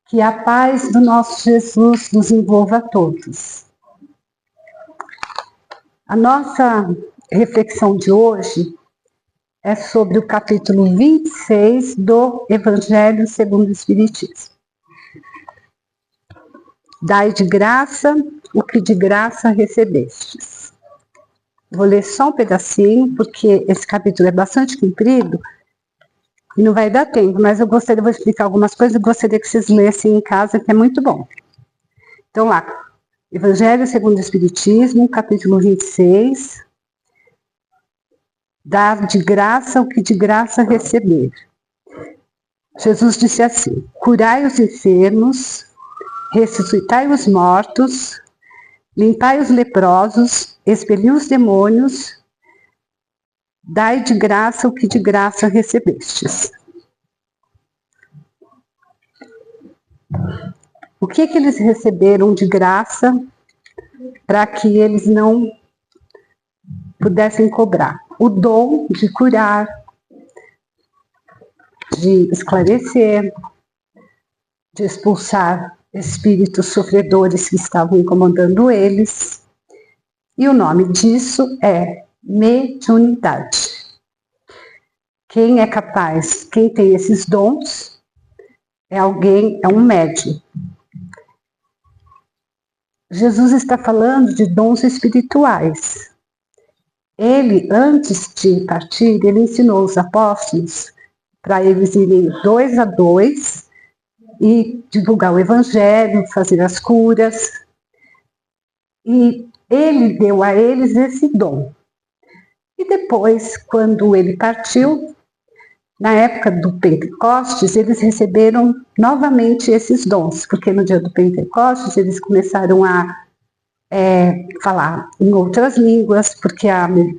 Que a paz do nosso Jesus nos envolva a todos. A nossa reflexão de hoje é sobre o capítulo 26 do Evangelho segundo o Espiritismo. Dai de graça o que de graça recebestes. Vou ler só um pedacinho, porque esse capítulo é bastante comprido e não vai dar tempo, mas eu vou explicar algumas coisas e gostaria que vocês lessem em casa, que é muito bom. Então lá, Evangelho segundo o Espiritismo, capítulo 26, dar de graça o que de graça receber. Jesus disse assim: curai os enfermos, ressuscitai os mortos, limpai os leprosos, expeli os demônios, dai de graça o que de graça recebestes. O que eles receberam de graça para que eles não pudessem cobrar? O dom de curar, de esclarecer, de expulsar espíritos sofredores que estavam incomodando eles. E o nome disso é mediunidade. Quem é capaz, quem tem esses dons, é um médium. Jesus está falando de dons espirituais. Ele, antes de partir, ele ensinou os apóstolos para eles irem 2 a 2 e divulgar o evangelho, fazer as curas. E ele deu a eles esse dom. E depois, quando ele partiu, na época do Pentecostes, eles receberam novamente esses dons, porque no dia do Pentecostes eles começaram a falar em outras línguas, porque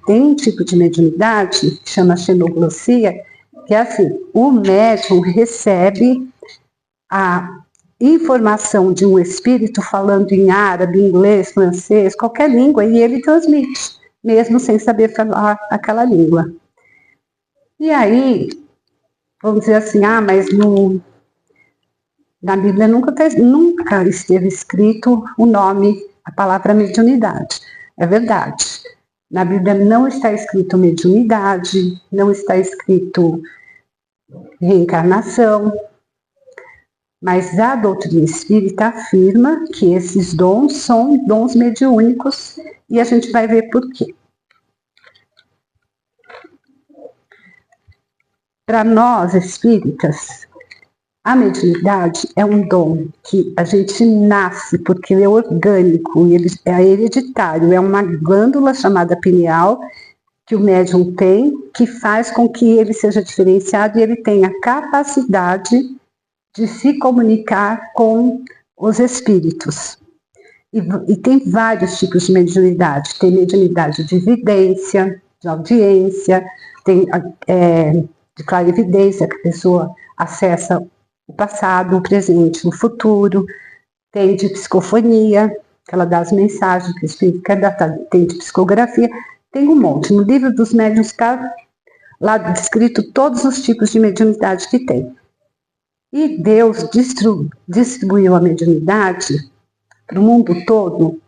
tem um tipo de mediunidade que chama xenoglossia, que é assim: o médium recebe a informação de um espírito falando em árabe, inglês, francês, qualquer língua, e ele transmite, mesmo sem saber falar aquela língua. E aí, vamos dizer assim, mas na Bíblia nunca esteve escrito o nome, a palavra mediunidade. É verdade. Na Bíblia não está escrito mediunidade, não está escrito reencarnação, mas a doutrina espírita afirma que esses dons são dons mediúnicos e a gente vai ver por quê. Para nós espíritas, a mediunidade é um dom que a gente nasce, porque ele é orgânico, ele é hereditário, é uma glândula chamada pineal que o médium tem, que faz com que ele seja diferenciado e ele tenha a capacidade de se comunicar com os espíritos. E tem vários tipos de mediunidade. Tem mediunidade de vidência, de audiência, tem de clarividência, que a pessoa acessa o passado, o presente, o futuro. Tem de psicofonia, que ela dá as mensagens que o espírito quer dar. Tem de psicografia, tem um monte. No livro dos médiuns está lá descrito todos os tipos de mediunidade que tem. E Deus distribuiu a mediunidade para o mundo todo,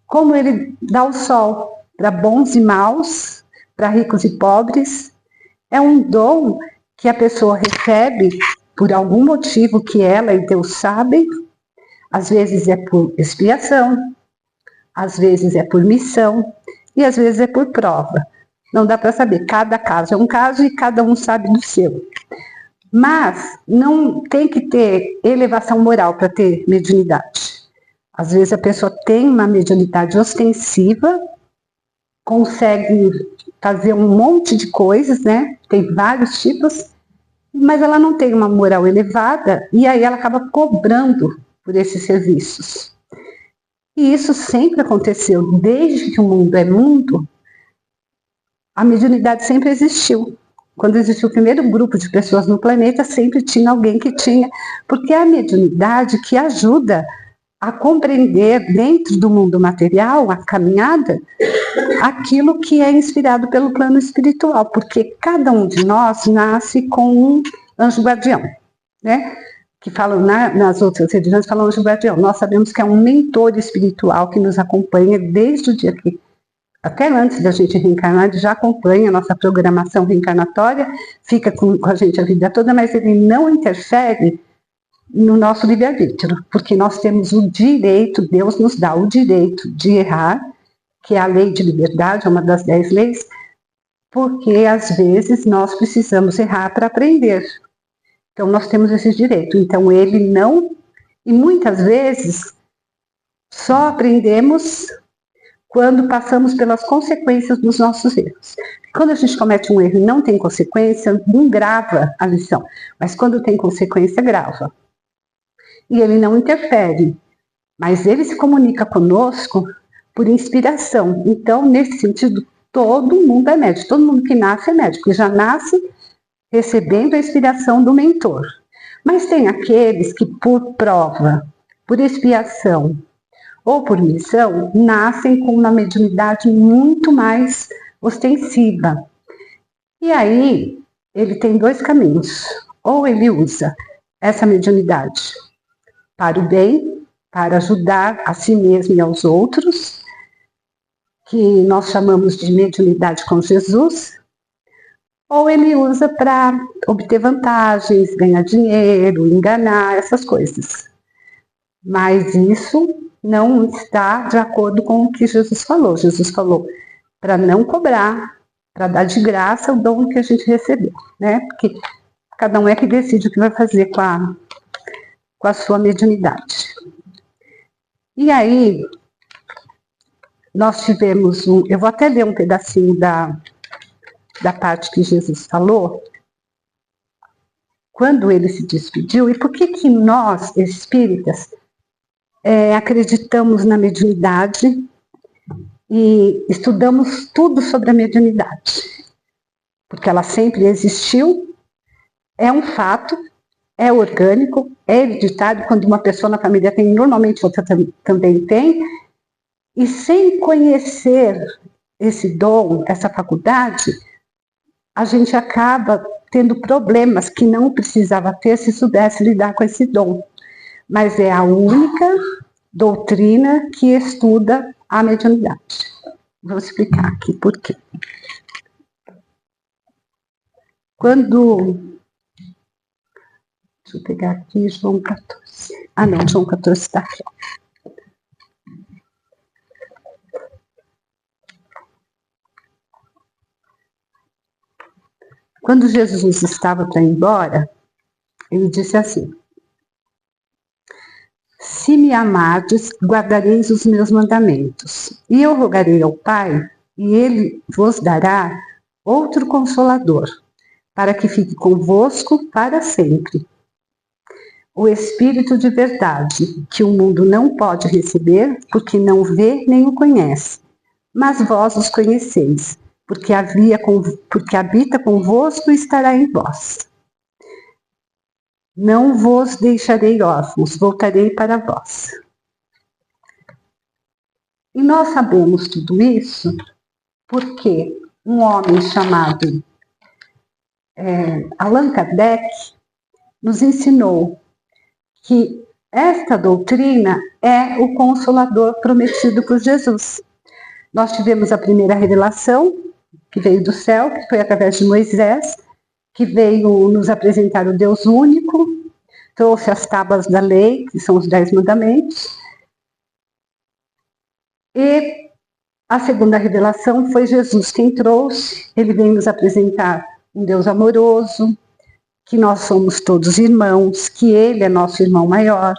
como ele dá o sol para bons e maus, para ricos e pobres. É um dom que a pessoa recebe por algum motivo que ela e Deus sabem. Às vezes é por expiação, às vezes é por missão e às vezes é por prova. Não dá para saber, cada caso é um caso e cada um sabe do seu. Mas não tem que ter elevação moral para ter mediunidade. Às vezes a pessoa tem uma mediunidade ostensiva, consegue fazer um monte de coisas, né? Tem vários tipos, mas ela não tem uma moral elevada e aí ela acaba cobrando por esses serviços. E isso sempre aconteceu, desde que o mundo é mundo, a mediunidade sempre existiu. Quando existiu o primeiro grupo de pessoas no planeta, sempre tinha alguém que tinha, porque é a mediunidade que ajuda a compreender dentro do mundo material, a caminhada, aquilo que é inspirado pelo plano espiritual, porque cada um de nós nasce com um anjo guardião. né? Que falam nas outras religiões, falam anjo guardião. Nós sabemos que é um mentor espiritual que nos acompanha desde o dia que, até antes da gente reencarnar, ele já acompanha a nossa programação reencarnatória, fica com a gente a vida toda, mas ele não interfere no nosso livre-arbítrio, porque nós temos o direito, Deus nos dá o direito de errar, que é a lei de liberdade, é uma das 10 leis, porque às vezes nós precisamos errar para aprender. Então, nós temos esse direito. Então, ele não... E muitas vezes, só aprendemos quando passamos pelas consequências dos nossos erros. Quando a gente comete um erro e não tem consequência, não grava a lição. Mas quando tem consequência, grava. E ele não interfere. Mas ele se comunica conosco por inspiração. Então, nesse sentido, todo mundo é médico. Todo mundo que nasce é médico. E já nasce recebendo a inspiração do mentor. Mas tem aqueles que, por prova, por expiação ou por missão, nascem com uma mediunidade muito mais ostensiva. E aí, ele tem 2 caminhos. Ou ele usa essa mediunidade para o bem, para ajudar a si mesmo e aos outros, que nós chamamos de mediunidade com Jesus, ou ele usa para obter vantagens, ganhar dinheiro, enganar, essas coisas. Mas isso não está de acordo com o que Jesus falou. Jesus falou para não cobrar, para dar de graça o dom que a gente recebeu, né? Porque cada um é que decide o que vai fazer com a sua mediunidade. E aí, nós tivemos eu vou até ler um pedacinho da parte que Jesus falou, quando ele se despediu, e por que nós, espíritas, acreditamos na mediunidade e estudamos tudo sobre a mediunidade. Porque ela sempre existiu, é um fato, é orgânico, é hereditário, quando uma pessoa na família tem, normalmente outra também tem, e sem conhecer esse dom, essa faculdade, a gente acaba tendo problemas que não precisava ter se soubesse lidar com esse dom. Mas é a única doutrina que estuda a mediunidade. Vou explicar aqui por quê. Quando... Deixa eu pegar aqui João 14. Ah, não, João 14 está aqui. Quando Jesus estava para ir embora, ele disse assim: se me amardes, guardareis os meus mandamentos. E eu rogarei ao Pai, e ele vos dará outro Consolador, para que fique convosco para sempre. O Espírito de verdade, que o mundo não pode receber, porque não vê nem o conhece. Mas vós os conheceis, porque habita convosco e estará em vós. Não vos deixarei órfãos, voltarei para vós. E nós sabemos tudo isso porque um homem chamado Allan Kardec nos ensinou que esta doutrina é o Consolador prometido por Jesus. Nós tivemos a primeira revelação, que veio do céu, que foi através de Moisés, que veio nos apresentar o Deus único, trouxe as tábuas da lei, que são os 10 mandamentos. E a segunda revelação foi Jesus quem trouxe, ele veio nos apresentar um Deus amoroso, que nós somos todos irmãos, que ele é nosso irmão maior,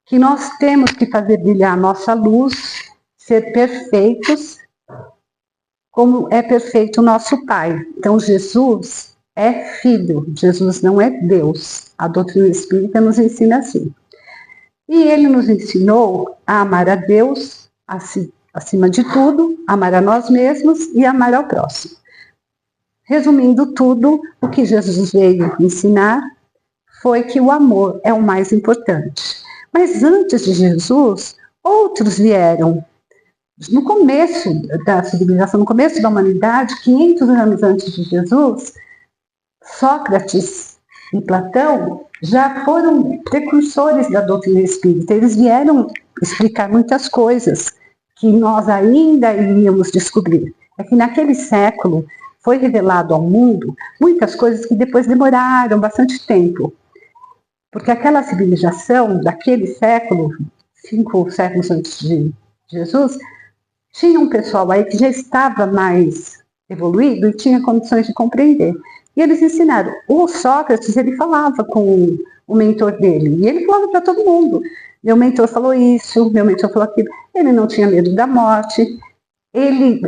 que nós temos que fazer brilhar a nossa luz, ser perfeitos, como é perfeito o nosso Pai. Então, Jesus é filho, Jesus não é Deus. A doutrina espírita nos ensina assim. E ele nos ensinou a amar a Deus, acima de tudo, amar a nós mesmos e amar ao próximo. Resumindo tudo, o que Jesus veio ensinar foi que o amor é o mais importante. Mas antes de Jesus, outros vieram. No começo da civilização, no começo da humanidade, 500 anos antes de Jesus, Sócrates e Platão já foram precursores da doutrina espírita. Eles vieram explicar muitas coisas que nós ainda iríamos descobrir. É que naquele século foi revelado ao mundo muitas coisas que depois demoraram bastante tempo. Porque aquela civilização daquele século, 5 séculos antes de Jesus, tinha um pessoal aí que já estava mais evoluído e tinha condições de compreender. E eles ensinaram. O Sócrates, ele falava com o mentor dele, e ele falava para todo mundo. Meu mentor falou isso, meu mentor falou aquilo. Ele não tinha medo da morte, ele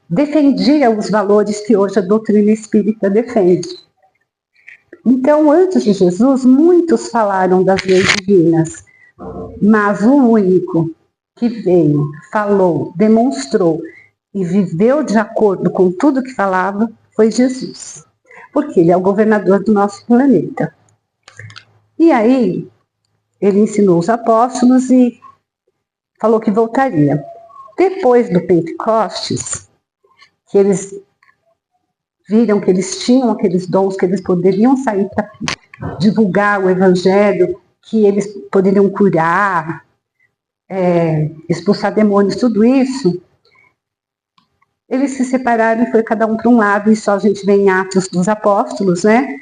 defendia os valores que hoje a doutrina espírita defende. Então, antes de Jesus, muitos falaram das leis divinas, mas o único que veio, falou, demonstrou e viveu de acordo com tudo que falava foi Jesus, porque ele é o governador do nosso planeta. E aí, ele ensinou os apóstolos e falou que voltaria. Depois do Pentecostes, que eles viram que eles tinham aqueles dons, que eles poderiam sair para divulgar o evangelho, que eles poderiam curar, expulsar demônios, tudo isso, eles se separaram e foi cada um para um lado, e só a gente vê em Atos dos Apóstolos, né,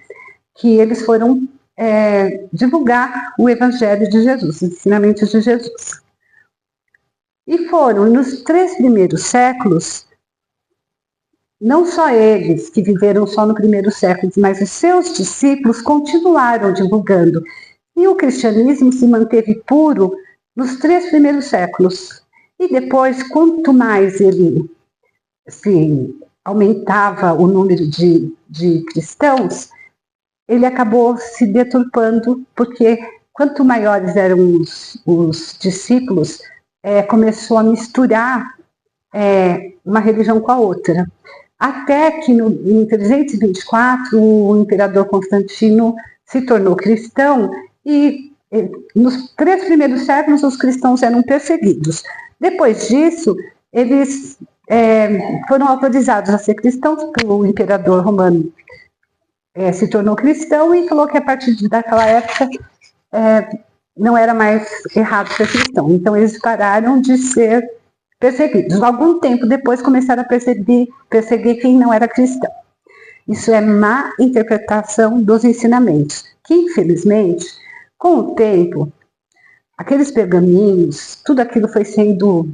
que eles foram divulgar o evangelho de Jesus, os ensinamentos de Jesus. E foram, nos 3 primeiros séculos, não só eles que viveram só no primeiro século, mas os seus discípulos continuaram divulgando. E o cristianismo se manteve puro nos 3 primeiros séculos. E depois, quanto mais ele se aumentava o número de cristãos, ele acabou se deturpando, porque quanto maiores eram os discípulos, começou a misturar uma religião com a outra. Até que em 324, o imperador Constantino se tornou cristão e nos 3 primeiros séculos os cristãos eram perseguidos. Depois disso, eles foram autorizados a ser cristãos pelo imperador romano. Se tornou cristão e falou que a partir daquela época não era mais errado ser cristão. Então eles pararam de ser perseguidos. Algum tempo depois começaram a perseguir quem não era cristão. Isso é má interpretação dos ensinamentos, que infelizmente, com o tempo, aqueles pergaminhos, tudo aquilo foi sendo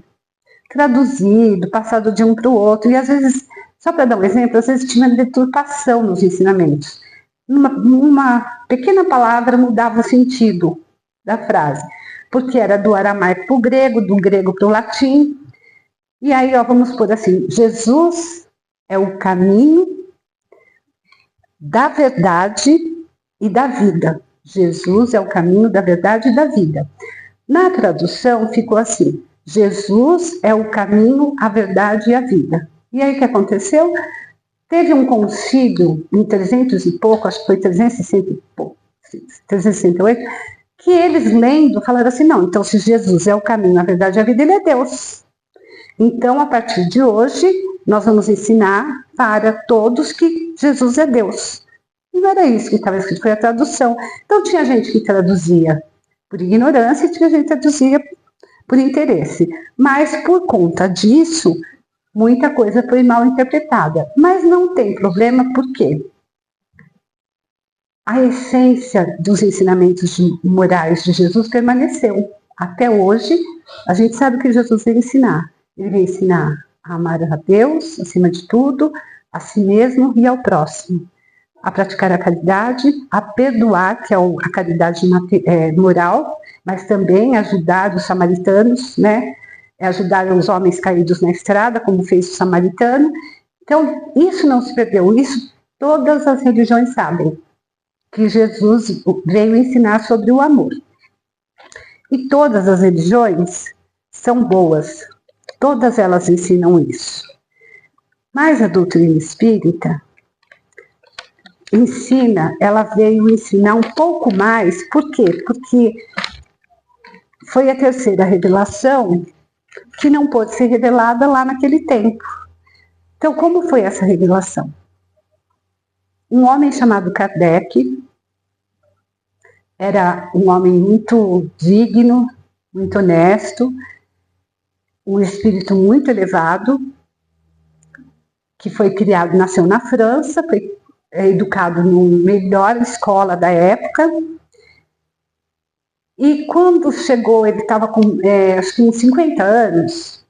traduzido, passado de um para o outro, e às vezes, só para dar um exemplo, às vezes tinha deturpação nos ensinamentos. Uma pequena palavra mudava o sentido da frase, porque era do aramaico para o grego, do grego para o latim. E aí, vamos pôr assim, Jesus é o caminho da verdade e da vida. Jesus é o caminho da verdade e da vida. Na tradução ficou assim, Jesus é o caminho, a verdade e a vida. E aí o que aconteceu? Teve um concílio em 300 e pouco, acho que foi 368, que eles lendo falaram assim, não, então se Jesus é o caminho, a verdade e a vida, ele é Deus. Então, a partir de hoje, nós vamos ensinar para todos que Jesus é Deus. E não era isso que estava escrito, foi a tradução. Então, tinha gente que traduzia por ignorância e tinha gente que traduzia por interesse. Mas, por conta disso, muita coisa foi mal interpretada. Mas não tem problema, por quê? A essência dos ensinamentos morais de Jesus permaneceu. Até hoje, a gente sabe o que Jesus veio ensinar. Ele veio ensinar a amar a Deus, acima de tudo, a si mesmo e ao próximo. A praticar a caridade, a perdoar, que é a caridade moral, mas também ajudar os samaritanos, né? Ajudar os homens caídos na estrada, como fez o samaritano. Então, isso não se perdeu, isso todas as religiões sabem, que Jesus veio ensinar sobre o amor. E todas as religiões são boas, todas elas ensinam isso. Mas a doutrina espírita ela veio ensinar um pouco mais. Por quê? Porque foi a terceira revelação que não pôde ser revelada lá naquele tempo. Então, como foi essa revelação? um homem chamado Kardec. Era um homem muito digno, muito honesto, um espírito muito elevado, que foi criado, nasceu na França, foi educado na melhor escola da época. E quando chegou, ele estava com acho que uns 50 anos,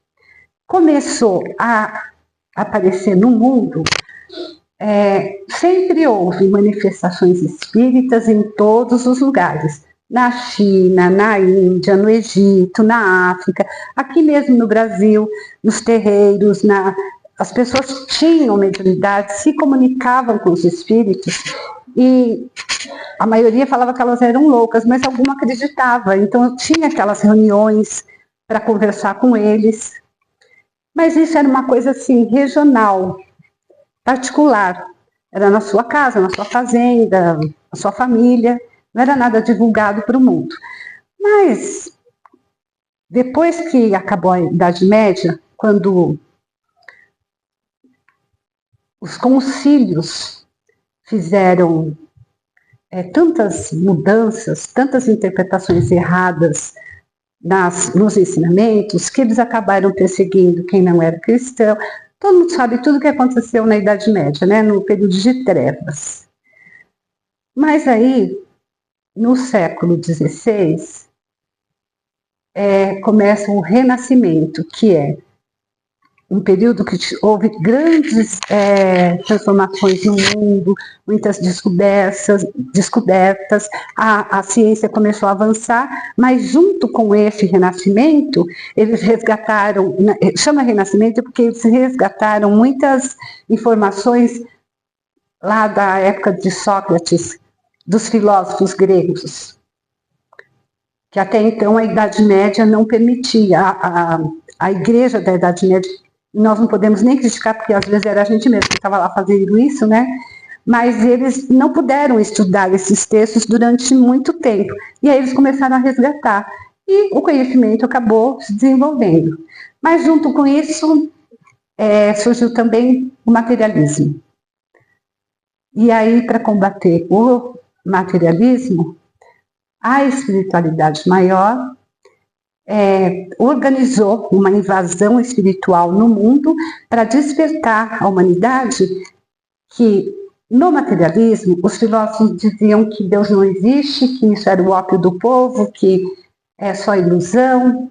começou a aparecer no mundo. Sempre houve manifestações espíritas em todos os lugares. Na China, na Índia, no Egito, na África, aqui mesmo no Brasil, nos terreiros, as pessoas tinham mediunidade, se comunicavam com os espíritos e a maioria falava que elas eram loucas, mas alguma acreditava. Então eu tinha aquelas reuniões para conversar com eles. Mas isso era uma coisa assim, regional, particular. Era na sua casa, na sua fazenda, na sua família. Não era nada divulgado para o mundo. Mas depois que acabou a Idade Média, quando os concílios fizeram tantas mudanças, tantas interpretações erradas nos ensinamentos, que eles acabaram perseguindo quem não era cristão. Todo mundo sabe tudo o que aconteceu na Idade Média, né? No período de trevas. Mas aí, no século XVI, começa o Renascimento, que é um período que houve grandes transformações no mundo, muitas descobertas, a ciência começou a avançar, mas junto com esse renascimento, eles resgataram, chama renascimento porque eles resgataram muitas informações lá da época de Sócrates, dos filósofos gregos, que até então a Idade Média não permitia, a igreja da Idade Média. Nós não podemos nem criticar, porque às vezes era a gente mesmo que estava lá fazendo isso, né? Mas eles não puderam estudar esses textos durante muito tempo. E aí eles começaram a resgatar. E o conhecimento acabou se desenvolvendo. Mas junto com isso, surgiu também o materialismo. E aí, para combater o materialismo, a espiritualidade maior organizou uma invasão espiritual no mundo para despertar a humanidade que, no materialismo, os filósofos diziam que Deus não existe, que isso era o ópio do povo, que é só ilusão.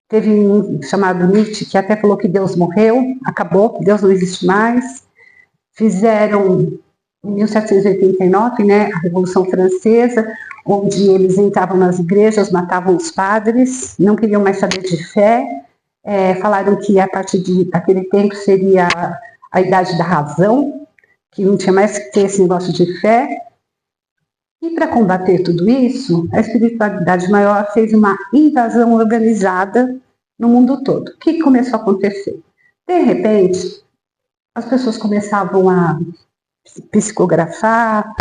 Teve um chamado Nietzsche que até falou que Deus morreu, acabou, Deus não existe mais. Fizeram, em 1789, né, a Revolução Francesa, onde eles entravam nas igrejas, matavam os padres, não queriam mais saber de fé, falaram que a partir daquele tempo seria a idade da razão, que não tinha mais que ter esse negócio de fé. E para combater tudo isso, a espiritualidade maior fez uma invasão organizada no mundo todo. O que começou a acontecer? De repente, as pessoas começavam a psicografar,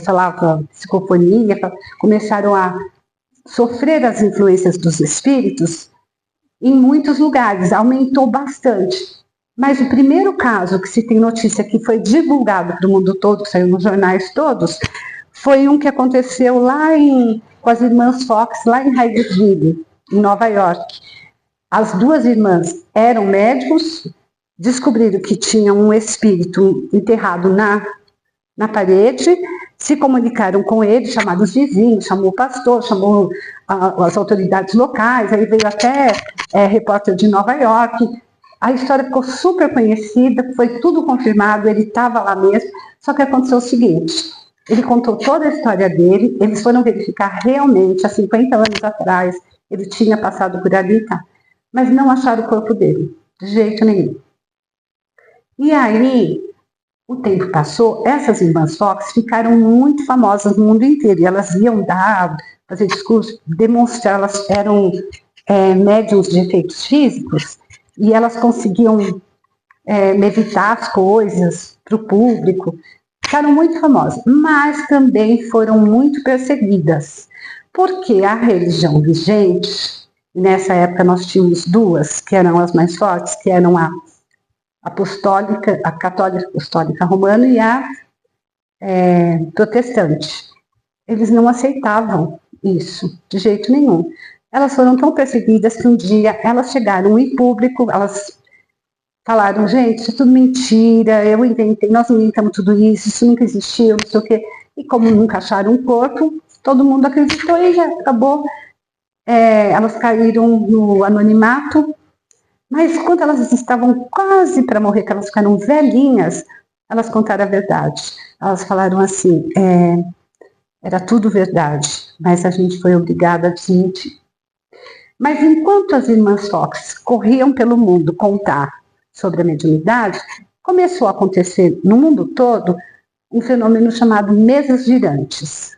falava psicofonia, começaram a sofrer as influências dos espíritos em muitos lugares, aumentou bastante. Mas o primeiro caso que se tem notícia que foi divulgado para o mundo todo, que saiu nos jornais todos, foi um que aconteceu lá com as irmãs Fox, lá em Hydesville, em Nova York. As duas irmãs eram médicos, descobriram que tinha um espírito enterrado na parede, se comunicaram com ele, chamaram os vizinhos, chamou o pastor, chamou as autoridades locais, aí veio até repórter de Nova York. A história ficou super conhecida, foi tudo confirmado, ele estava lá mesmo, só que aconteceu o seguinte, ele contou toda a história dele, eles foram verificar realmente, há 50 anos atrás, ele tinha passado por ali, tá? Mas não acharam o corpo dele, de jeito nenhum. E aí, o tempo passou, essas irmãs Fox ficaram muito famosas no mundo inteiro, e elas iam fazer discurso, demonstrar, elas eram médiums de efeitos físicos, e elas conseguiam levitar as coisas para o público, ficaram muito famosas, mas também foram muito perseguidas, porque a religião vigente, nessa época nós tínhamos duas, que eram as mais fortes, que eram a apostólica, a católica apostólica romana e a protestante. Eles não aceitavam isso de jeito nenhum. Elas foram tão perseguidas que um dia elas chegaram em público, elas falaram, gente, isso é tudo mentira, nós inventamos tudo isso nunca existiu, não sei o quê. E como nunca acharam um corpo, todo mundo acreditou e já acabou. Elas caíram no anonimato, mas quando elas estavam quase para morrer, que elas ficaram velhinhas, elas contaram a verdade. Elas falaram assim, era tudo verdade, mas a gente foi obrigada a desmentir. Mas enquanto as irmãs Fox corriam pelo mundo contar sobre a mediunidade, começou a acontecer no mundo todo um fenômeno chamado mesas girantes.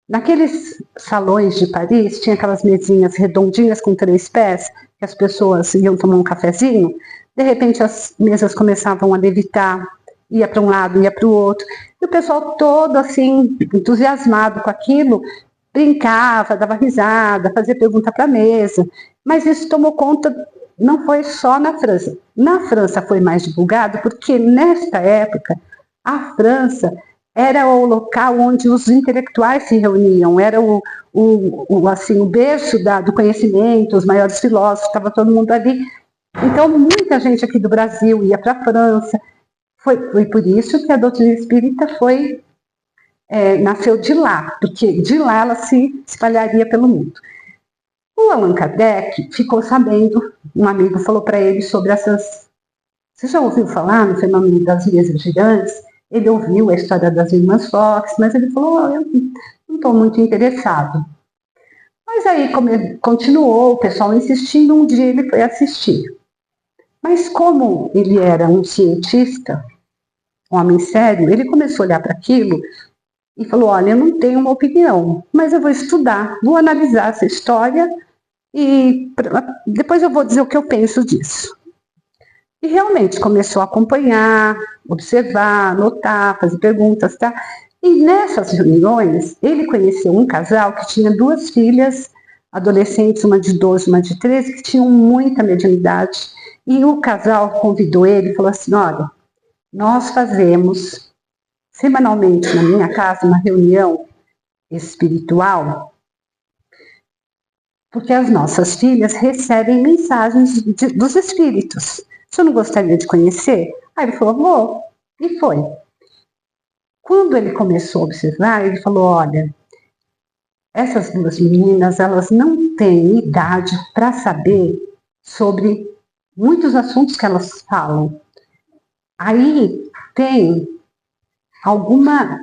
Naqueles salões de Paris, tinha aquelas mesinhas redondinhas com 3 pés, que as pessoas iam tomar um cafezinho, de repente as mesas começavam a levitar, ia para um lado, ia para o outro, e o pessoal todo assim, entusiasmado com aquilo, brincava, dava risada, fazia pergunta para a mesa, mas isso tomou conta, não foi só na França. Na França foi mais divulgado, porque nesta época, a França era o local onde os intelectuais se reuniam, era o berço do conhecimento, os maiores filósofos, estava todo mundo ali. Então, muita gente aqui do Brasil ia para a França. Foi por isso que a doutrina espírita nasceu de lá, porque de lá ela se espalharia pelo mundo. O Allan Kardec ficou sabendo, um amigo falou para ele sobre essas... Você já ouviu falar no fenômeno das mesas girantes? Ele ouviu a história das irmãs Fox, mas ele falou, eu não estou muito interessado. Mas aí continuou, o pessoal insistindo, um dia ele foi assistir. Mas como ele era um cientista, um homem sério, ele começou a olhar para aquilo e falou, olha, eu não tenho uma opinião, mas eu vou estudar, vou analisar essa história e depois eu vou dizer o que eu penso disso. E realmente começou a acompanhar, observar, anotar, fazer perguntas, tá? E nessas reuniões, ele conheceu um casal que tinha 2 filhas adolescentes, uma de 12, uma de 13, que tinham muita mediunidade. E o casal convidou ele e falou assim, olha, nós fazemos semanalmente na minha casa uma reunião espiritual, porque as nossas filhas recebem mensagens dos espíritos. Você não gostaria de conhecer? Aí ele falou, vou. E foi. Quando ele começou a observar, ele falou, olha, essas 2 meninas, elas não têm idade para saber sobre muitos assuntos que elas falam. Aí tem alguma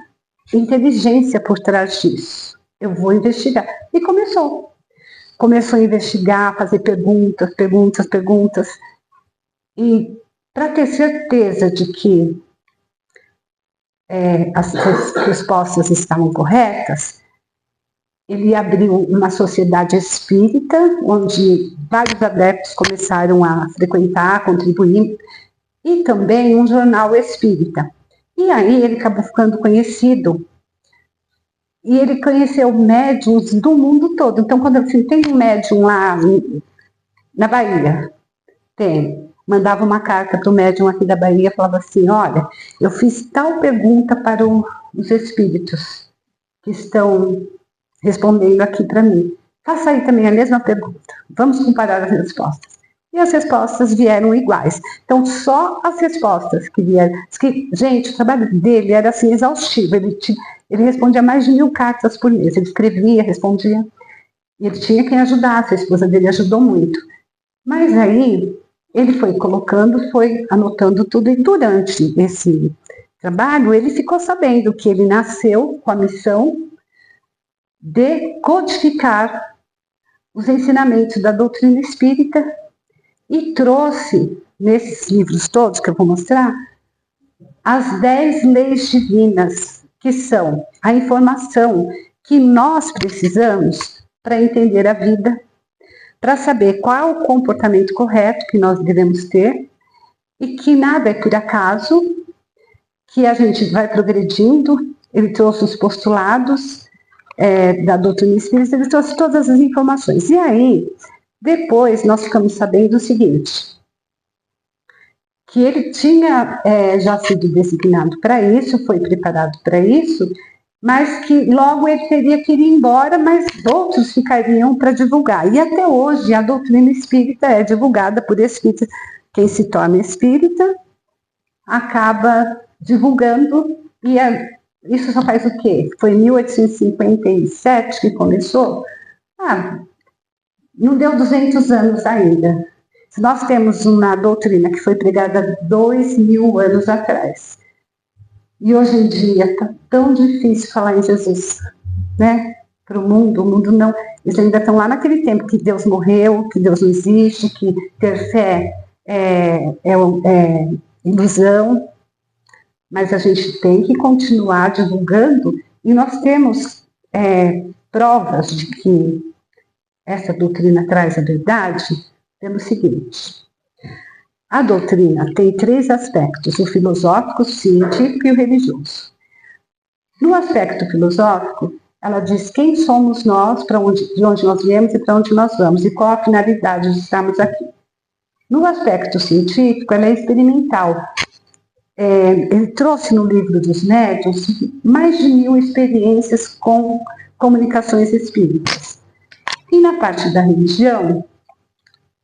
inteligência por trás disso. Eu vou investigar. E começou a investigar, fazer perguntas. E para ter certeza de que as respostas estavam corretas, ele abriu uma sociedade espírita, onde vários adeptos começaram a frequentar, contribuir, e também um jornal espírita. E aí ele acabou ficando conhecido. E ele conheceu médiums do mundo todo. Então, quando assim, tem um médium lá na Bahia, mandava uma carta para o médium aqui da Bahia, falava assim, olha, eu fiz tal pergunta para os espíritos que estão respondendo aqui para mim. Faça aí também a mesma pergunta. Vamos comparar as respostas. E as respostas vieram iguais. Então, só as respostas que vieram... Gente, o trabalho dele era assim, exaustivo. Ele respondia mais de 1000 cartas por mês. Ele escrevia, respondia. E ele tinha quem ajudasse. A esposa dele ajudou muito. Mas aí, ele foi colocando, foi anotando tudo. E durante esse trabalho, ele ficou sabendo que ele nasceu com a missão de codificar os ensinamentos da doutrina espírita e trouxe, nesses livros todos que eu vou mostrar, as 10 leis divinas, que são a informação que nós precisamos para entender a vida, para saber qual é o comportamento correto que nós devemos ter e que nada é por acaso, que a gente vai progredindo. Ele trouxe os postulados da doutrina espírita, ele trouxe todas as informações. E aí, depois nós ficamos sabendo o seguinte, que ele tinha já sido designado para isso, foi preparado para isso, mas que logo ele teria que ir embora, mas outros ficariam para divulgar. E até hoje a doutrina espírita é divulgada por espíritas. Quem se torna espírita acaba divulgando, e isso só faz o quê? Foi em 1857 que começou? Não deu 200 anos ainda. Nós temos uma doutrina que foi pregada 2000 anos atrás. E hoje em dia está tão difícil falar em Jesus, né? Para o mundo não. Eles ainda estão lá naquele tempo que Deus morreu, que Deus não existe, que ter fé é ilusão. Mas a gente tem que continuar divulgando, e nós temos provas de que essa doutrina traz a verdade pelo seguinte. A doutrina tem 3 aspectos: o filosófico, o científico e o religioso. No aspecto filosófico, ela diz quem somos nós, de onde nós viemos e para onde nós vamos, e qual a finalidade de estarmos aqui. No aspecto científico, ela é experimental. Ele trouxe no livro dos médiuns mais de 1000 experiências com comunicações espíritas. E na parte da religião,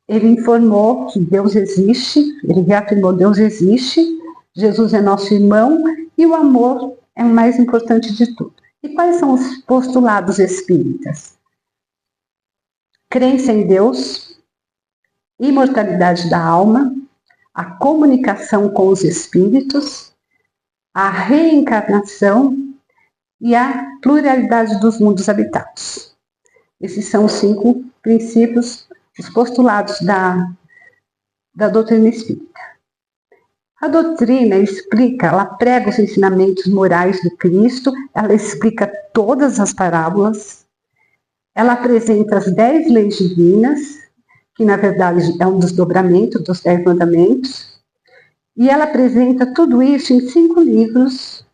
ele informou que Deus existe, ele reafirmou que Deus existe, Jesus é nosso irmão e o amor é o mais importante de tudo. E quais são os postulados espíritas? Crença em Deus, imortalidade da alma, a comunicação com os espíritos, a reencarnação e a pluralidade dos mundos habitados. Esses são os 5 princípios, os postulados da doutrina espírita. A doutrina explica, ela prega os ensinamentos morais do Cristo, ela explica todas as parábolas, ela apresenta as 10 leis divinas, que na verdade é um desdobramento dos 10 mandamentos, e ela apresenta tudo isso em 5 livros,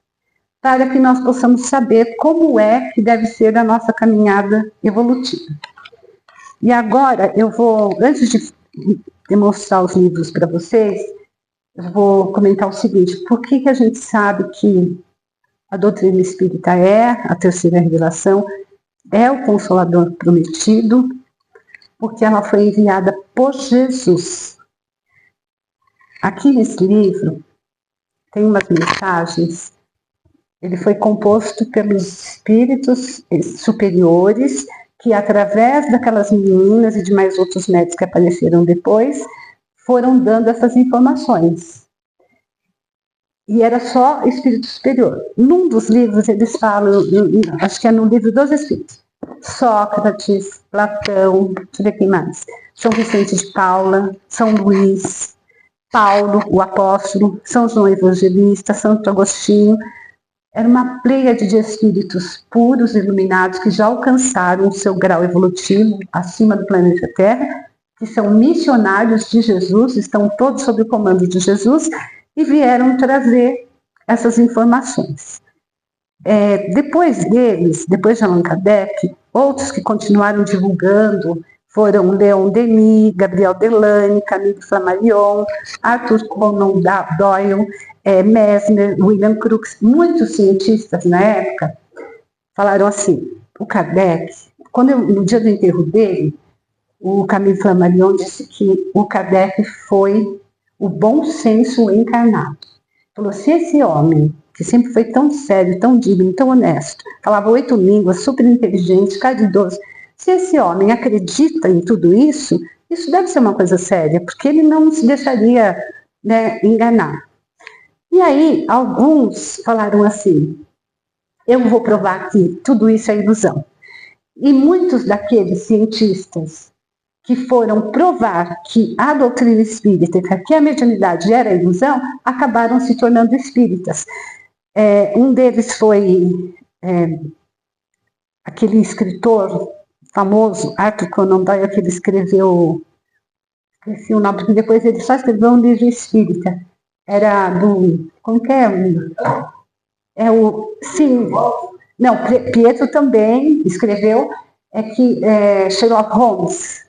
para que nós possamos saber como é que deve ser a nossa caminhada evolutiva. E agora eu vou, antes de demonstrar os livros para vocês, eu vou comentar o seguinte: por que a gente sabe que a doutrina espírita é a terceira revelação, é o Consolador prometido? Porque ela foi enviada por Jesus. Aqui nesse livro tem umas mensagens. Ele foi composto pelos espíritos superiores que, através daquelas meninas e de mais outros médicos que apareceram depois, foram dando essas informações. E era só espírito superior. Num dos livros eles falam, acho que é no livro dos Espíritos, Sócrates, Platão, deixa eu ver quem mais, São Vicente de Paula, São Luís, Paulo, o apóstolo, São João Evangelista, Santo Agostinho. Era uma pleiade de espíritos puros, iluminados, que já alcançaram o seu grau evolutivo acima do planeta Terra, que são missionários de Jesus, estão todos sob o comando de Jesus, e vieram trazer essas informações. Depois deles, depois de Allan Kardec, outros que continuaram divulgando foram Leon Denis, Gabriel Delany, Camille Flammarion, Arthur Conan Doyle, Mesmer, William Crookes. Muitos cientistas na época falaram assim: o Kardec, no dia do enterro dele, o Camille Flammarion disse que o Kardec foi o bom senso encarnado. Falou: se esse homem, que sempre foi tão sério, tão digno, tão honesto, falava 8 línguas, super inteligente, caridoso, se esse homem acredita em tudo isso, isso deve ser uma coisa séria, porque ele não se deixaria, né, enganar. E aí, alguns falaram assim: eu vou provar que tudo isso é ilusão. E muitos daqueles cientistas que foram provar que a doutrina espírita, que a mediunidade era ilusão, acabaram se tornando espíritas. Um deles foi aquele escritor famoso, Arthur Conan Doyle, que ele escreveu, esqueci o nome, porque depois ele só escreveu um livro espírita. Era do, como que é? Pietro também escreveu, Sherlock Holmes.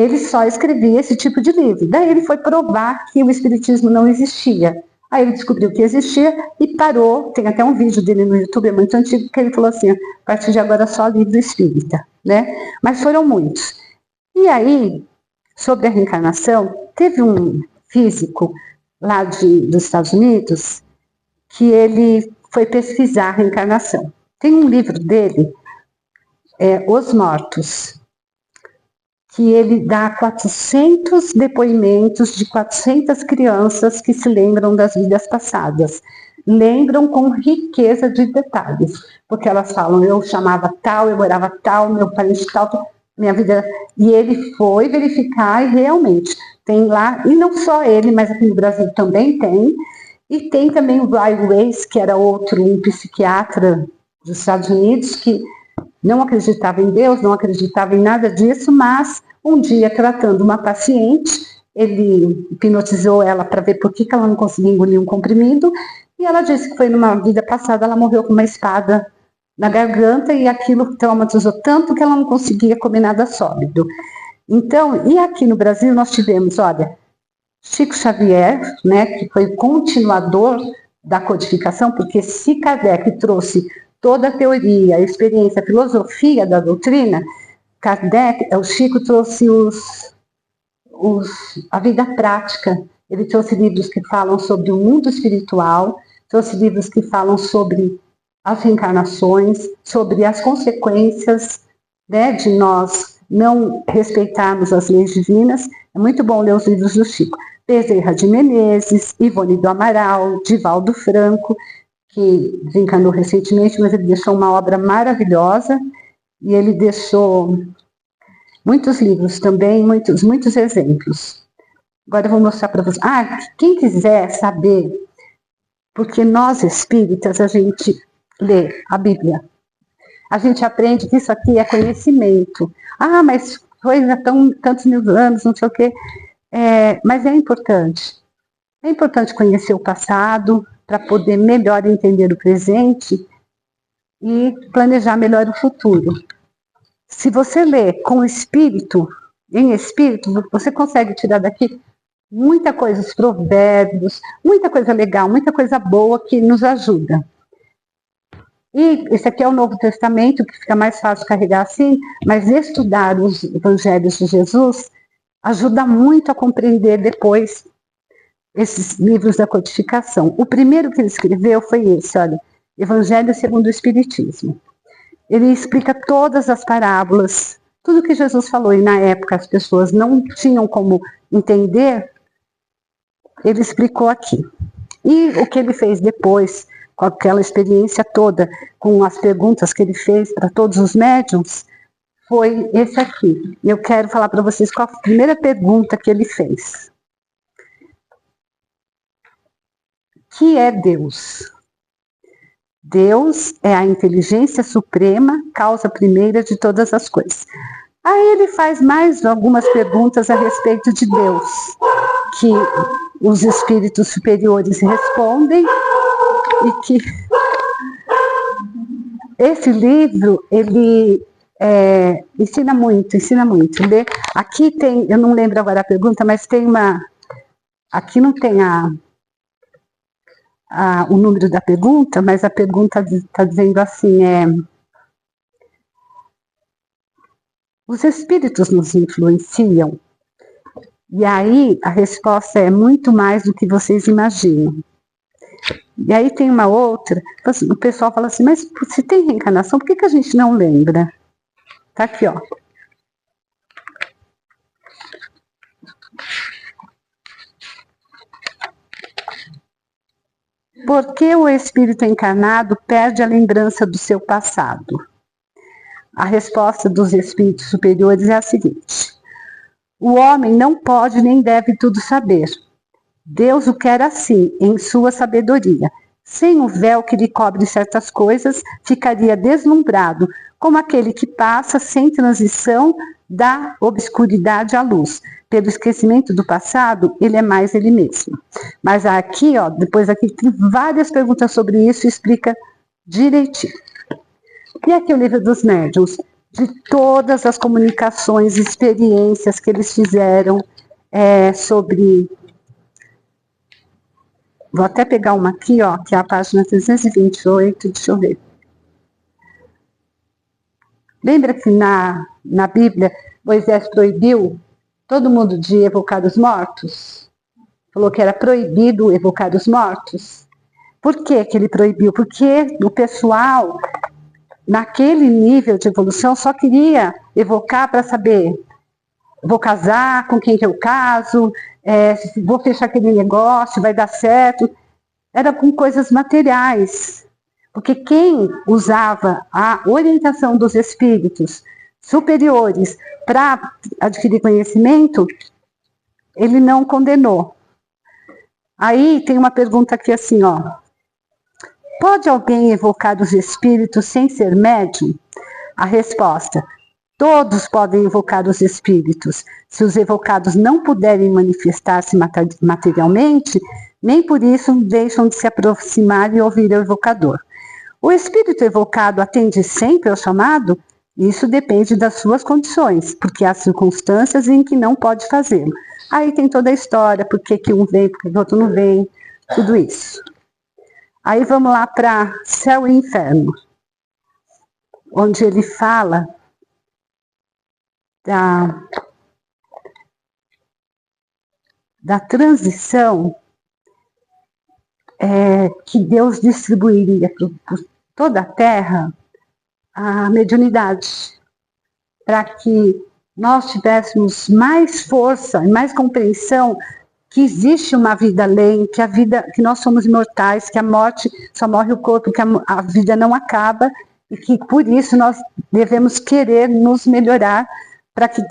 ele só escrevia esse tipo de livro. Daí ele foi provar que o espiritismo não existia. Aí ele descobriu que existia e parou. Tem até um vídeo dele no YouTube, é muito antigo, que ele falou assim, a partir de agora só livro espírita, né? Mas foram muitos. E aí, sobre a reencarnação, teve um físico lá dos Estados Unidos que ele foi pesquisar a reencarnação. Tem um livro dele, Os Mortos, que ele dá 400 depoimentos de 400 crianças que se lembram das vidas passadas. Lembram com riqueza de detalhes, porque elas falam, eu chamava tal, eu morava tal, meu parente tal, minha vida... E ele foi verificar e realmente tem lá, e não só ele, mas aqui no Brasil também tem, e tem também o Brian Weiss, que era outro, um psiquiatra dos Estados Unidos, que não acreditava em Deus, não acreditava em nada disso, mas um dia, tratando uma paciente, ele hipnotizou ela para ver por que ela não conseguia engolir um comprimido, e ela disse que foi numa vida passada, ela morreu com uma espada na garganta, e aquilo traumatizou tanto que ela não conseguia comer nada sólido. Então, e aqui no Brasil nós tivemos, olha, Chico Xavier, né, que foi o continuador da codificação, porque se Kardec trouxe toda a teoria, a experiência, a filosofia da doutrina, o Chico trouxe a vida prática. Ele trouxe livros que falam sobre o mundo espiritual, trouxe livros que falam sobre as reencarnações, sobre as consequências, né, de nós não respeitarmos as leis divinas. É muito bom ler os livros do Chico. Bezerra de Menezes, Ivone do Amaral, Divaldo Franco, que desencarnou recentemente, mas ele deixou uma obra maravilhosa, e ele deixou muitos livros também, muitos exemplos. Agora eu vou mostrar para vocês. Quem quiser saber, porque nós espíritas, a gente lê a Bíblia. A gente aprende que isso aqui é conhecimento. Mas foi há tantos mil anos, não sei o quê. Mas é importante. É importante conhecer o passado para poder melhor entender o presente e planejar melhor o futuro. Se você lê com espírito, em espírito, você consegue tirar daqui muita coisa, os provérbios, muita coisa legal, muita coisa boa que nos ajuda. E esse aqui é o Novo Testamento, que fica mais fácil carregar assim, mas estudar os evangelhos de Jesus ajuda muito a compreender depois esses livros da codificação. O primeiro que ele escreveu foi esse, olha, Evangelho segundo o Espiritismo. Ele explica todas as parábolas, tudo que Jesus falou, e na época as pessoas não tinham como entender, ele explicou aqui. E o que ele fez depois, com aquela experiência toda, com as perguntas que ele fez para todos os médiuns, foi esse aqui. Eu quero falar para vocês qual a primeira pergunta que ele fez. Que é Deus? Deus é a inteligência suprema, causa primeira de todas as coisas. Aí ele faz mais algumas perguntas a respeito de Deus, que os espíritos superiores respondem, e que esse livro, ele ensina muito. Aqui tem, eu não lembro agora a pergunta, mas tem uma, aqui não tem o número da pergunta, mas a pergunta está dizendo assim, os espíritos nos influenciam? E aí a resposta é muito mais do que vocês imaginam. E aí tem uma outra, o pessoal fala assim, mas se tem reencarnação, por que a gente não lembra? Tá aqui, ó. Por que o espírito encarnado perde a lembrança do seu passado? A resposta dos espíritos superiores é a seguinte: o homem não pode nem deve tudo saber. Deus o quer assim, em sua sabedoria. Sem o véu que lhe cobre certas coisas, ficaria deslumbrado, como aquele que passa sem transição da obscuridade à luz. Pelo esquecimento do passado, ele é mais ele mesmo. Mas aqui, ó, depois aqui tem várias perguntas sobre isso e explica direitinho. E aqui o livro dos médiuns. de todas as comunicações, experiências que eles fizeram sobre... Vou até pegar uma aqui, ó, que é a página 328, deixa eu ver. Lembra que na Bíblia, Moisés proibiu todo mundo de evocar os mortos? Falou que era proibido evocar os mortos. Por que ele proibiu? Porque o pessoal, naquele nível de evolução, só queria evocar para saber, vou casar, com quem que eu caso, vou fechar aquele negócio, vai dar certo. Era com coisas materiais. Porque quem usava a orientação dos espíritos superiores para adquirir conhecimento, ele não condenou. Aí tem uma pergunta aqui assim, ó. Pode alguém evocar os espíritos sem ser médium? A resposta: todos podem evocar os espíritos. Se os evocados não puderem manifestar-se materialmente, nem por isso deixam de se aproximar e ouvir o evocador. O espírito evocado atende sempre ao chamado? Isso depende das suas condições, porque há circunstâncias em que não pode fazê-lo. Aí tem toda a história, por que um vem, por que o outro não vem, tudo isso. Aí vamos lá para Céu e Inferno, onde ele fala da transição que Deus distribuiria por toda a Terra a mediunidade, para que nós tivéssemos mais força e mais compreensão que existe uma vida além, que nós somos imortais, que a morte só morre o corpo, que a vida não acaba, e que por isso nós devemos querer nos melhorar para que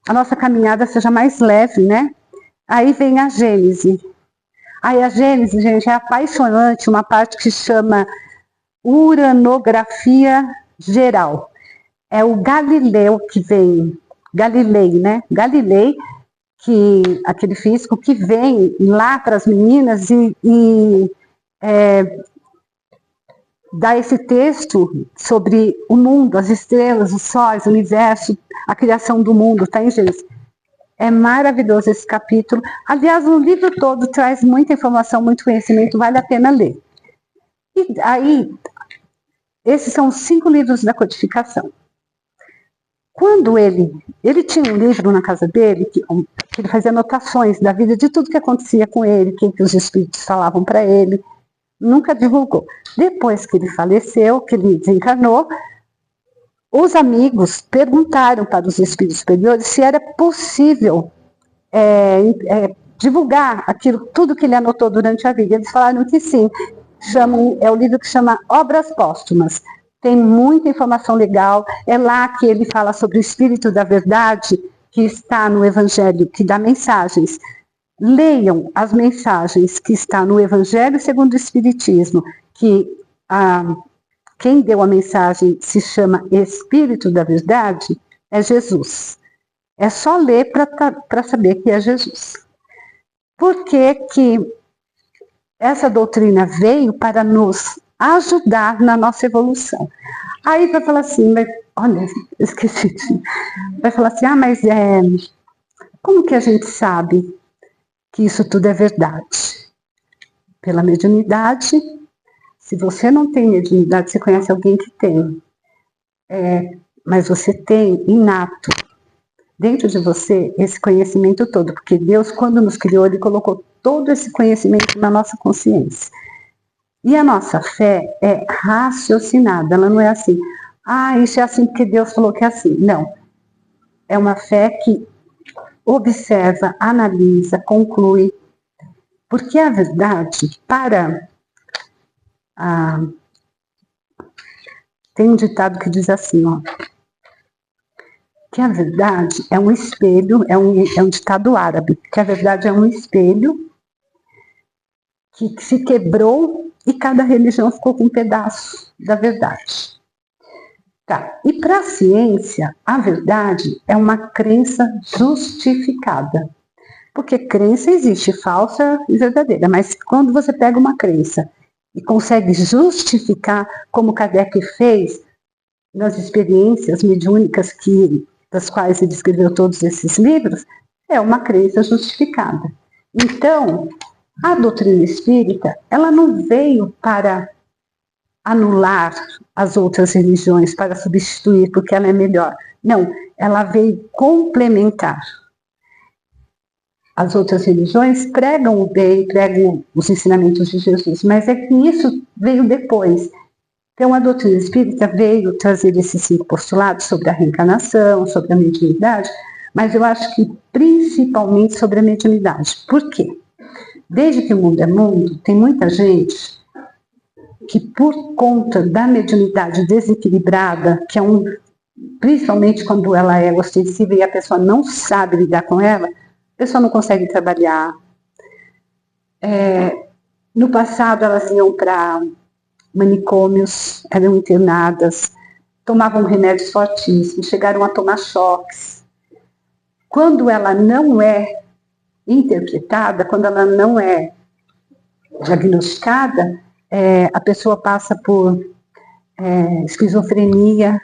a nossa caminhada seja mais leve, né? Aí vem a Gênese. Aí a Gênese, gente, é apaixonante, uma parte que chama uranografia geral. É o Galileu que vem, Galilei, né? Galilei, aquele físico que vem lá para as meninas e dá esse texto sobre o mundo, as estrelas, os sóis, o universo, a criação do mundo, tá em Gênesis. É maravilhoso esse capítulo. Aliás, o livro todo traz muita informação, muito conhecimento, vale a pena ler. E aí, esses são os 5 livros da codificação. Quando ele tinha um livro na casa dele, que ele fazia anotações da vida, de tudo que acontecia com ele, que os espíritos falavam para ele, nunca divulgou. Depois que ele faleceu, que ele desencarnou, os amigos perguntaram para os espíritos superiores se era possível divulgar tudo que ele anotou durante a vida. Eles falaram que sim. É o livro que chama Obras Póstumas. Tem muita informação legal. É lá que ele fala sobre o Espírito da Verdade, que está no Evangelho, que dá mensagens. Leiam as mensagens que está no Evangelho segundo o Espiritismo, que quem deu a mensagem se chama Espírito da Verdade, é Jesus. É só ler para saber que é Jesus. Por que essa doutrina veio para nos ajudar na nossa evolução? Aí vai falar assim, olha, esqueci. Vai falar assim, mas como que a gente sabe que isso tudo é verdade? Pela mediunidade. Se você não tem mediunidade, você conhece alguém que tem. Mas você tem inato dentro de você esse conhecimento todo, porque Deus, quando nos criou, Ele colocou todo esse conhecimento na nossa consciência. E a nossa fé é raciocinada, ela não é assim, isso é assim porque Deus falou que é assim. Não. É uma fé que observa, analisa, conclui. Porque a verdade, tem um ditado que diz assim, ó, que a verdade é um espelho, é um ditado árabe, que a verdade é um espelho que se quebrou e cada religião ficou com um pedaço da verdade. Tá. E para a ciência, a verdade é uma crença justificada. Porque crença existe, falsa e verdadeira, mas quando você pega uma crença e consegue justificar, como Kardec fez, nas experiências mediúnicas das quais ele escreveu todos esses livros, é uma crença justificada. Então, a doutrina espírita, ela não veio para anular as outras religiões, para substituir porque ela é melhor. Não, ela veio complementar. As outras religiões pregam o bem, pregam os ensinamentos de Jesus, mas é que isso veio depois. Então, a doutrina espírita veio trazer esses 5 postulados sobre a reencarnação, sobre a mediunidade, mas eu acho que principalmente sobre a mediunidade. Por quê? Desde que o mundo é mundo, tem muita gente que, por conta da mediunidade desequilibrada, que é principalmente quando ela é ostensiva e a pessoa não sabe lidar com ela, a pessoa não consegue trabalhar. No passado, elas iam para manicômios, eram internadas, tomavam remédios fortíssimos, chegaram a tomar choques. Quando ela não é interpretada, quando ela não é diagnosticada, a pessoa passa por esquizofrenia,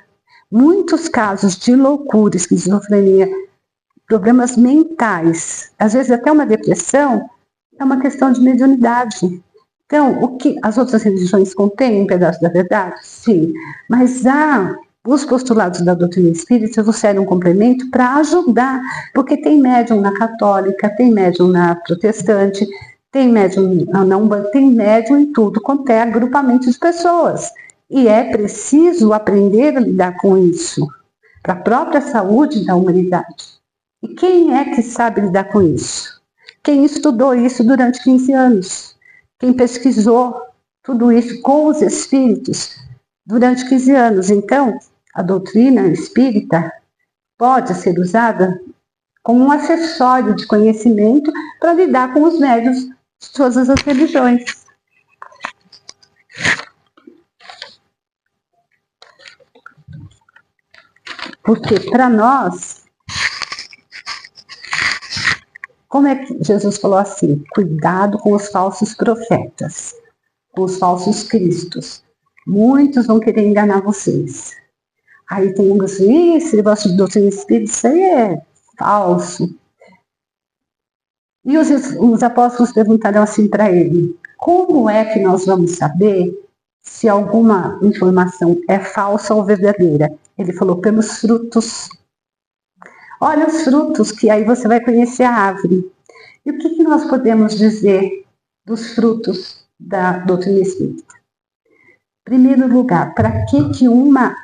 muitos casos de loucura, esquizofrenia, problemas mentais, às vezes até uma depressão, é uma questão de mediunidade. Então, o que as outras religiões contêm um pedaço da verdade? Sim, mas os postulados da doutrina espírita trouxeram um complemento para ajudar, porque tem médium na católica, tem médium na protestante, tem médium na Umbanda, tem médium em tudo quanto é agrupamento de pessoas. E é preciso aprender a lidar com isso, para a própria saúde da humanidade. E quem é que sabe lidar com isso? Quem estudou isso durante 15 anos? Quem pesquisou tudo isso com os espíritos durante 15 anos? Então, a doutrina espírita pode ser usada como um acessório de conhecimento para lidar com os médiuns de todas as religiões. Porque para nós, como é que Jesus falou assim? Cuidado com os falsos profetas, com os falsos cristos. Muitos vão querer enganar vocês. Aí tem um assim, esse negócio de doutrina espírita, isso aí é falso. E os apóstolos perguntaram assim para ele: como é que nós vamos saber se alguma informação é falsa ou verdadeira? Ele falou: pelos frutos. Olha os frutos, que aí você vai conhecer a árvore. E o que nós podemos dizer dos frutos da doutrina espírita? Em primeiro lugar, para que uma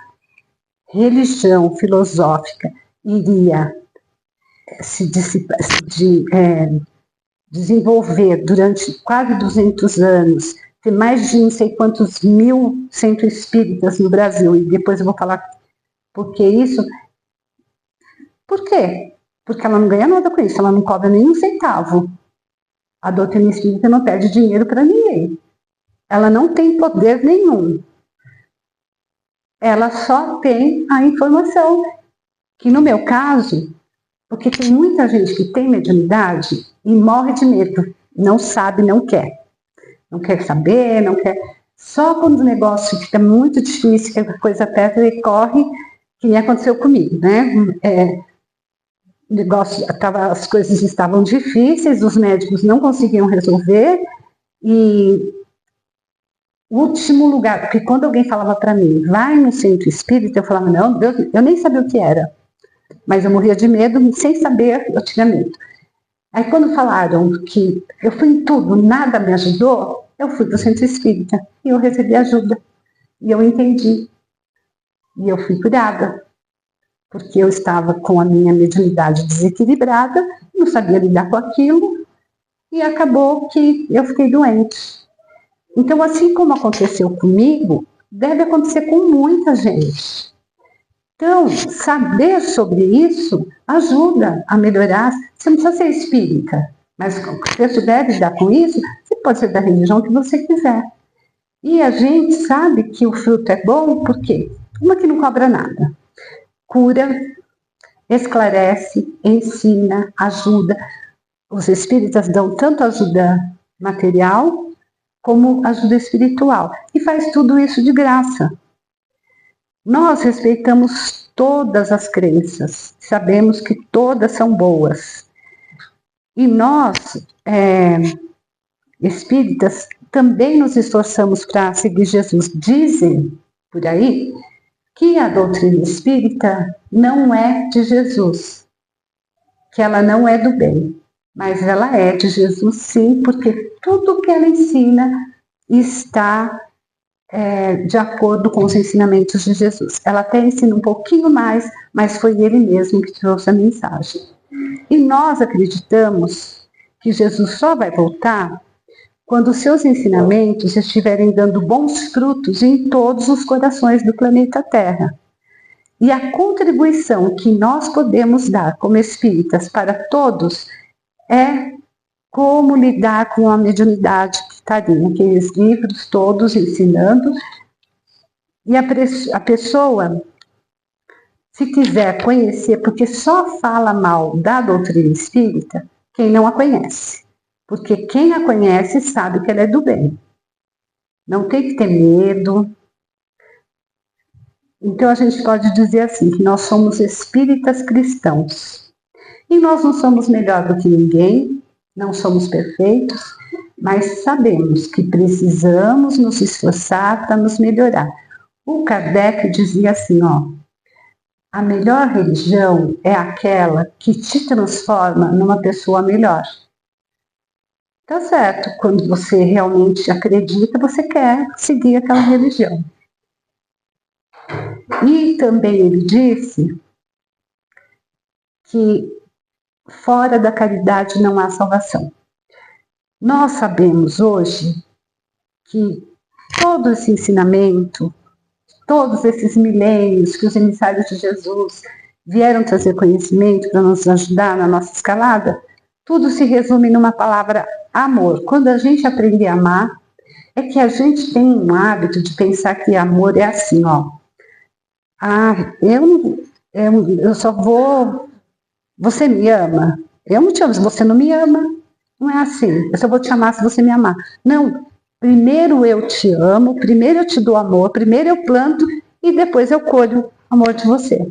religião filosófica iria se desenvolver durante quase 200 anos, ter mais de não sei quantos mil centros espíritas no Brasil, e depois eu vou falar por que isso. Por quê? Porque ela não ganha nada com isso, ela não cobra nenhum centavo. A doutrina espírita não pede dinheiro para ninguém. Ela não tem poder nenhum. Ela só tem a informação. Que no meu caso, porque tem muita gente que tem mediunidade e morre de medo. Não sabe, não quer. Não quer saber, não quer. Só quando o negócio fica muito difícil, que a coisa aperta, ele corre, que nem aconteceu comigo, né? As coisas estavam difíceis, os médicos não conseguiam resolver, e o último lugar, porque quando alguém falava para mim, vai no centro espírita, eu falava, não, Deus, eu nem sabia o que era, mas eu morria de medo, sem saber, eu tinha medo. Aí quando falaram que eu fui em tudo, nada me ajudou, eu fui para o centro espírita, e eu recebi ajuda, e eu entendi, e eu fui curada. Porque eu estava com a minha mediunidade desequilibrada, não sabia lidar com aquilo, e acabou que eu fiquei doente. Então, assim como aconteceu comigo, deve acontecer com muita gente. Então, saber sobre isso ajuda a melhorar. Você não precisa ser espírita, mas você souber lidar com isso, você pode ser da religião que você quiser. E a gente sabe que o fruto é bom, por quê? Uma que não cobra nada. Cura, esclarece, ensina, ajuda. Os espíritas dão tanto ajuda material como ajuda espiritual. E faz tudo isso de graça. Nós respeitamos todas as crenças, sabemos que todas são boas. E nós, espíritas, também nos esforçamos para seguir Jesus. Dizem por aí que a doutrina espírita não é de Jesus, que ela não é do bem, mas ela é de Jesus sim, porque tudo que ela ensina está de acordo com os ensinamentos de Jesus. Ela até ensina um pouquinho mais, mas foi ele mesmo que trouxe a mensagem. E nós acreditamos que Jesus só vai voltar quando os seus ensinamentos estiverem dando bons frutos em todos os corações do planeta Terra. E a contribuição que nós podemos dar como espíritas para todos é como lidar com a mediunidade que está ali naqueles livros todos ensinando. E a pessoa, se quiser conhecer, porque só fala mal da doutrina espírita quem não a conhece. Porque quem a conhece sabe que ela é do bem. Não tem que ter medo. Então a gente pode dizer assim, que nós somos espíritas cristãos. E nós não somos melhor do que ninguém, não somos perfeitos, mas sabemos que precisamos nos esforçar para nos melhorar. O Kardec dizia assim, a melhor religião é aquela que te transforma numa pessoa melhor. Tá certo, quando você realmente acredita, você quer seguir aquela religião. E também ele disse que fora da caridade não há salvação. Nós sabemos hoje que todo esse ensinamento, todos esses milênios que os emissários de Jesus vieram trazer conhecimento para nos ajudar na nossa escalada, tudo se resume numa palavra amor. Quando a gente aprender a amar, é que a gente tem um hábito de pensar que amor é assim, eu só vou... Você me ama? Eu não te amo se você não me ama. Não é assim. Eu só vou te amar se você me amar. Não. Primeiro eu te amo, primeiro eu te dou amor, primeiro eu planto e depois eu colho amor de você.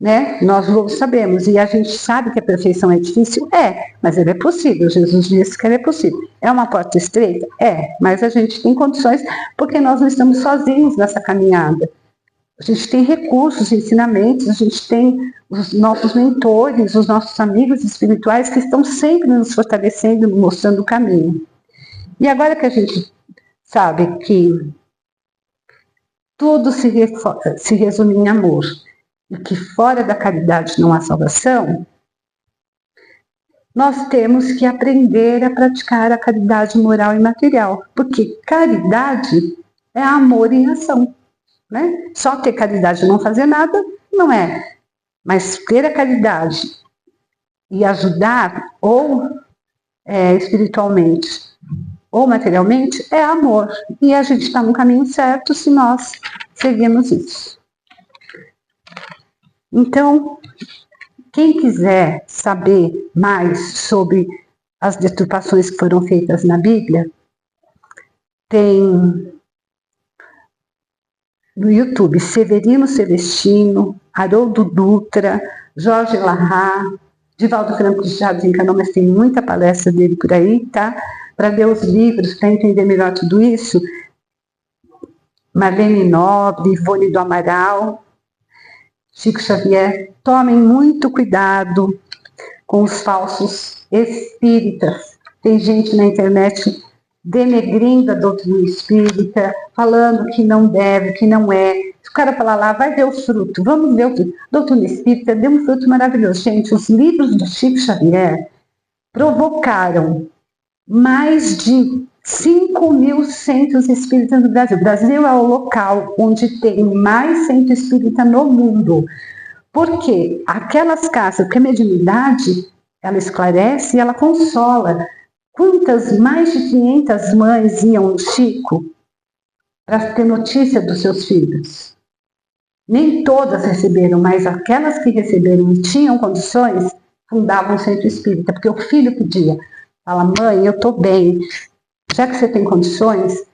Né? Nós sabemos, e a gente sabe que a perfeição é difícil? É, mas ela é possível. Jesus disse que ela é possível. É uma porta estreita? É, mas a gente tem condições porque nós não estamos sozinhos nessa caminhada. A gente tem recursos, ensinamentos, a gente tem os nossos mentores, os nossos amigos espirituais que estão sempre nos fortalecendo, mostrando o caminho. E agora que a gente sabe que tudo se resume em amor e que fora da caridade não há salvação, nós temos que aprender a praticar a caridade moral e material, porque caridade é amor em ação. Né? Só ter caridade e não fazer nada não é, mas ter a caridade e ajudar ou espiritualmente ou materialmente é amor, e a gente está no caminho certo se nós seguirmos isso. Então, quem quiser saber mais sobre as deturpações que foram feitas na Bíblia, tem no YouTube Severino Celestino, Haroldo Dutra, Jorge Larra, Divaldo Franco de Chaves encanou, mas tem muita palestra dele por aí, tá? Para ler os livros, para entender melhor tudo isso, Marlene Nobre, Ivone do Amaral, Chico Xavier, tomem muito cuidado com os falsos espíritas. Tem gente na internet denegrindo a doutrina espírita, falando que não deve, que não é. Se o cara falar lá, vai ver o fruto, vamos ver o fruto. Doutrina espírita deu um fruto maravilhoso. Gente, os livros do Chico Xavier provocaram mais de 5.000 centros espíritas no Brasil. O Brasil é o local onde tem mais centro espírita no mundo. Porque aquelas casas, porque a mediunidade, ela esclarece e ela consola. Quantas, mais de 500 mães iam no Chico para ter notícia dos seus filhos? Nem todas receberam, mas aquelas que receberam e tinham condições, fundavam um centro espírita, porque o filho pedia, fala, mãe, eu estou bem, já que você tem condições,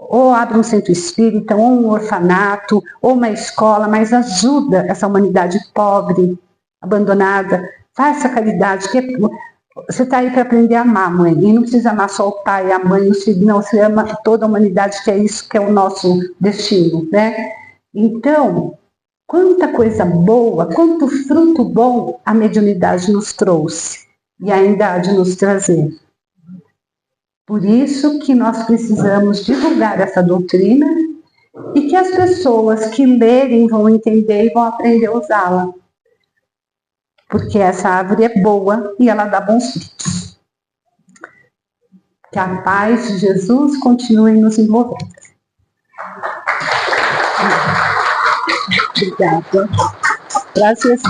ou abre um centro espírita, ou um orfanato, ou uma escola, mas ajuda essa humanidade pobre, abandonada. Faça caridade, que você está aí para aprender a amar, mãe. E não precisa amar só o pai, a mãe, os filhos, não. Você ama toda a humanidade, que é isso que é o nosso destino, né? Então, quanta coisa boa, quanto fruto bom a mediunidade nos trouxe e ainda há de nos trazer. Por isso que nós precisamos divulgar essa doutrina e que as pessoas que lerem vão entender e vão aprender a usá-la. Porque essa árvore é boa e ela dá bons frutos. Que a paz de Jesus continue nos envolvendo. Obrigada. Graças.